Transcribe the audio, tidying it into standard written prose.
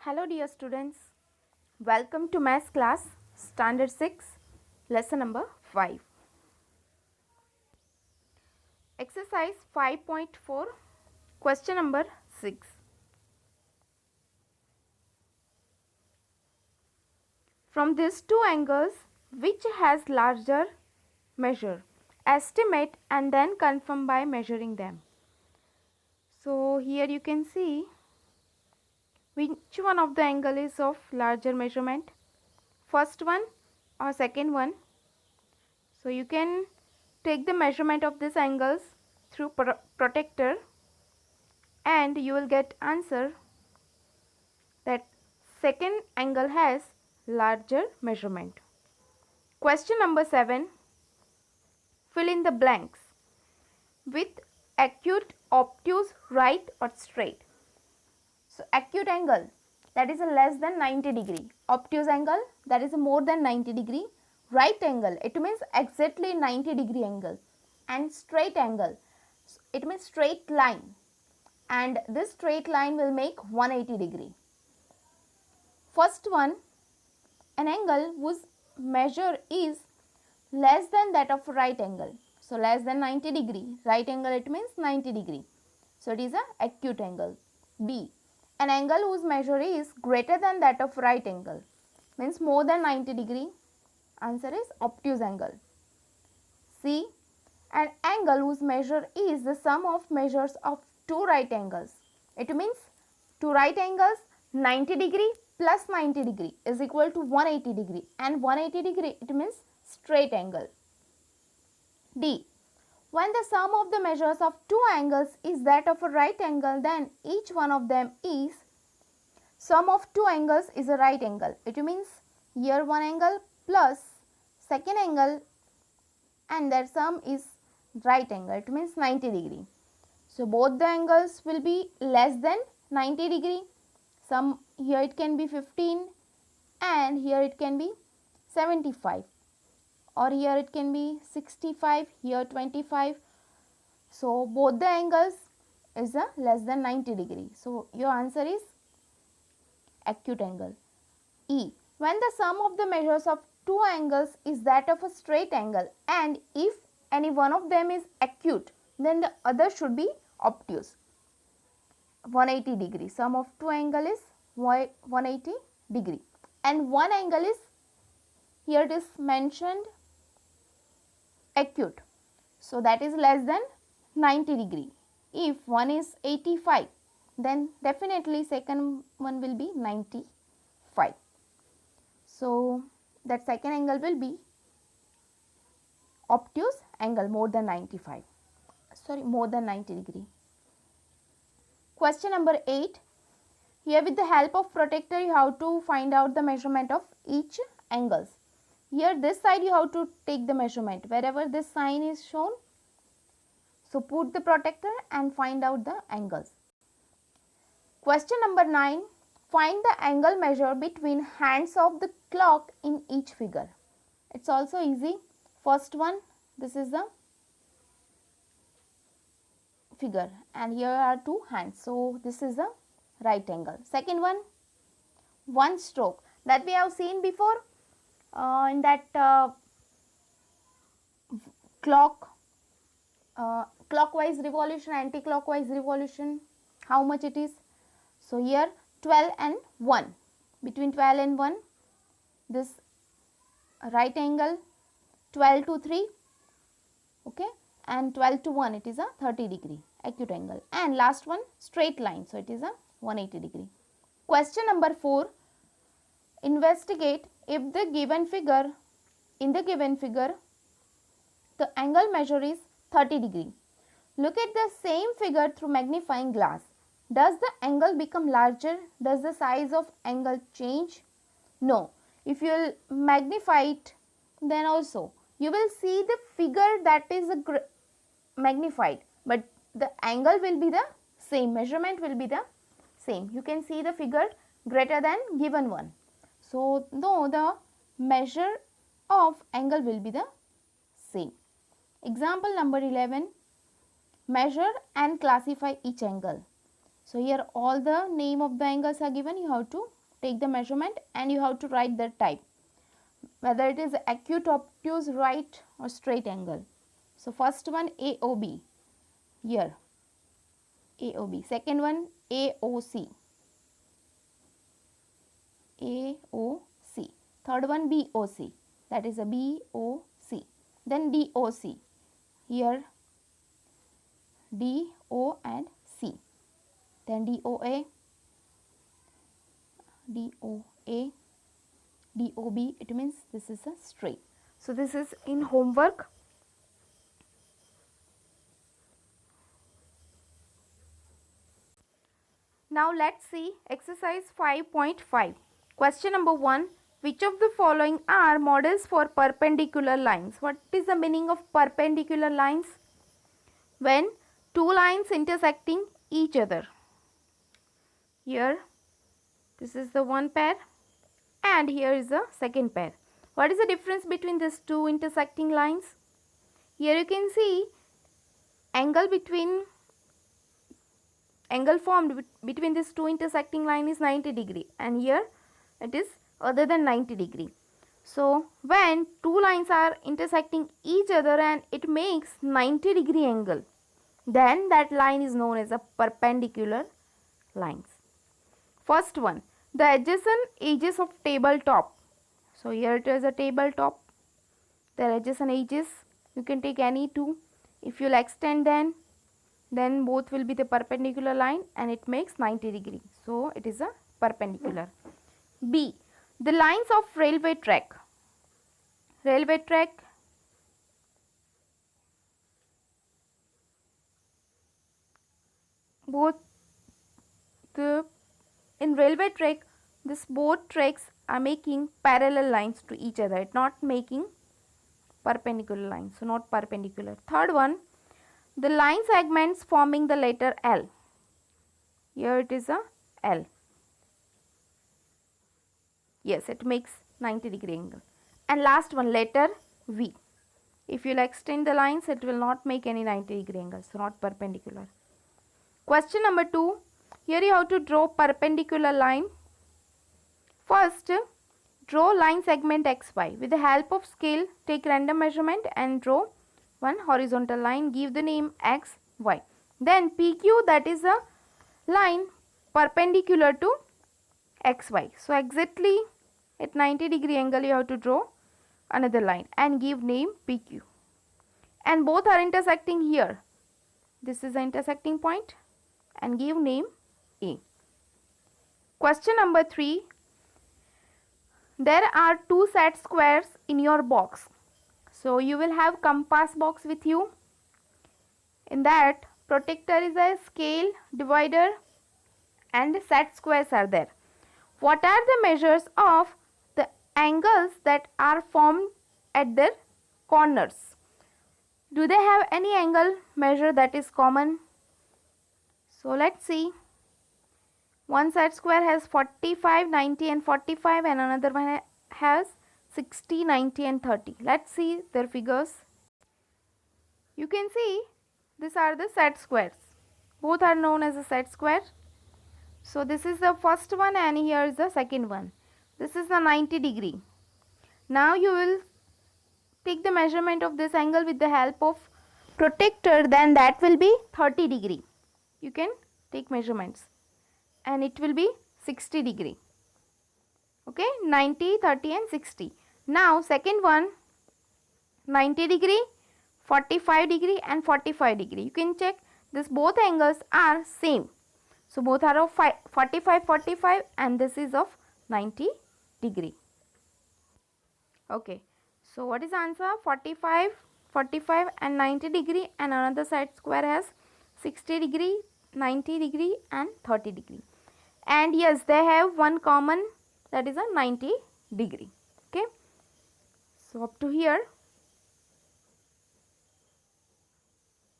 Hello dear students, welcome to Maths class Standard 6 lesson number 5. Exercise 5.4 question number 6. From these two angles, which has larger measure? Estimate and then confirm by measuring them. So here you can see which one of the angle is of larger measurement, first one or second one. So you can take the measurement of these angles through protractor and you will get answer that second angle has larger measurement. Question number 7. Fill in the blanks with acute, obtuse, right or straight. So acute angle, that is a less than 90 degree. Obtuse angle, that is a more than 90 degree. Right angle, it means exactly 90 degree angle. And straight angle, it means straight line. And this straight line will make 180 degree. First one, an angle whose measure is less than that of right angle. So less than 90 degree. Right angle, it means 90 degree. So it is a acute angle. B, an angle whose measure is greater than that of right angle, means more than 90 degree. Answer is obtuse angle. C, an angle whose measure is the sum of measures of two right angles. It means two right angles 90 degree plus 90 degree is equal to 180 degree, and 180 degree it means straight angle. D, when the sum of the measures of two angles is that of a right angle, then each one of them is sum of two angles is a right angle. It means here one angle plus second angle and their sum is right angle. It means 90 degree. So both the angles will be less than 90 degree. Some here it can be 15 and here it can be 75, or here it can be 65, here 25. So both the angles is a less than 90 degree. So your answer is acute angle. E, when the sum of the measures of two angles is that of a straight angle, and if any one of them is acute, then the other should be obtuse. 180 degree. Sum of two angle is 180 degree, and one angle is, here it is mentioned, acute. So that is less than 90 degree. If one is 85, then definitely second one will be 95. So that second angle will be obtuse angle more than 90 degree. Question number 8. Here with the help of protractor you have to find out the measurement of each angles. Here this side you have to take the measurement wherever this sign is shown. So put the protractor and find out the angles. Question number 9. Find the angle measure between hands of the clock in each figure. It's also easy. First one, this is the figure and here are two hands. So this is a right angle. Second one stroke that we have seen before in that clockwise revolution, anti-clockwise revolution, how much it is. So here 12 and 1, between 12 and 1 this right angle, 12 to 3, okay, and 12 to 1 it is a 30 degree acute angle, and last one straight line, so it is a 180 degree. Question number 4. Investigate if in the given figure the angle measure is 30 degree. Look at the same figure through magnifying glass. Does the angle become larger? Does the size of angle change? No. If you will magnify it, then also you will see the figure that is magnified, but the angle will be the same, measurement will be the same. You can see the figure greater than given one. So no, the measure of angle will be the same. Example number 11. Measure and classify each angle. So here all the name of the angles are given. You have to take the measurement and you have to write the type, whether it is acute, obtuse, right or straight angle. So first one AOB, here AOB. Second one AOC, AOC. Third one BOC, that is a BOC. Then DOC, here DO and C. Then DOA, DOA, DOB, it means this is a straight. So this is in homework. Now let's see exercise 5.5. Question number 1. Which of the following are models for perpendicular lines? What is the meaning of perpendicular lines? When two lines intersecting each other. Here this is the one pair and here is the second pair. What is the difference between these two intersecting lines? Here you can see angle formed between these two intersecting line is 90 degree and here it is other than 90 degree. So when two lines are intersecting each other and it makes 90 degree angle, then that line is known as a perpendicular lines. First one, the adjacent edges of tabletop. So here it is a tabletop. The adjacent edges, you can take any two. If you will extend then both will be the perpendicular line and it makes 90 degree. So it is a perpendicular. B, the lines of railway track. Railway track, in railway track, both tracks are making parallel lines to each other. It's not making perpendicular lines, so not perpendicular. Third one, the line segments forming the letter L. Here it is a L. Yes, it makes 90 degree angle. And last one, letter V. If you will extend the lines, it will not make any 90 degree angle, so not perpendicular. Question number 2. Here you have to draw perpendicular line. First, draw line segment XY. With the help of scale, take random measurement and draw one horizontal line. Give the name XY. Then PQ, that is a line perpendicular to XY. So exactly at 90 degree angle you have to draw another line and give name PQ. And both are intersecting here. This is the intersecting point and give name A. Question number 3. There are two set squares in your box. So you will have compass box with you. In that, protector is a scale, divider and set squares are there. What are the measures of the angles that are formed at their corners? Do they have any angle measure that is common? So let's see. One set square has 45, 90 and 45 and another one has 60, 90 and 30. Let's see their figures. You can see these are the set squares. Both are known as a set square. So this is the first one and here is the second one. This is the 90 degree. Now you will take the measurement of this angle with the help of protractor, then that will be 30 degree. You can take measurements and it will be 60 degree. Okay, 90, 30 and 60. Now second one, 90 degree, 45 degree and 45 degree. You can check this, both angles are same. So both are of 45, 45 and this is of 90 degree. Okay, so what is the answer? 45, 45 and 90 degree and another set square has 60 degree, 90 degree and 30 degree. And yes, they have one common, that is a 90 degree. Okay, so up to here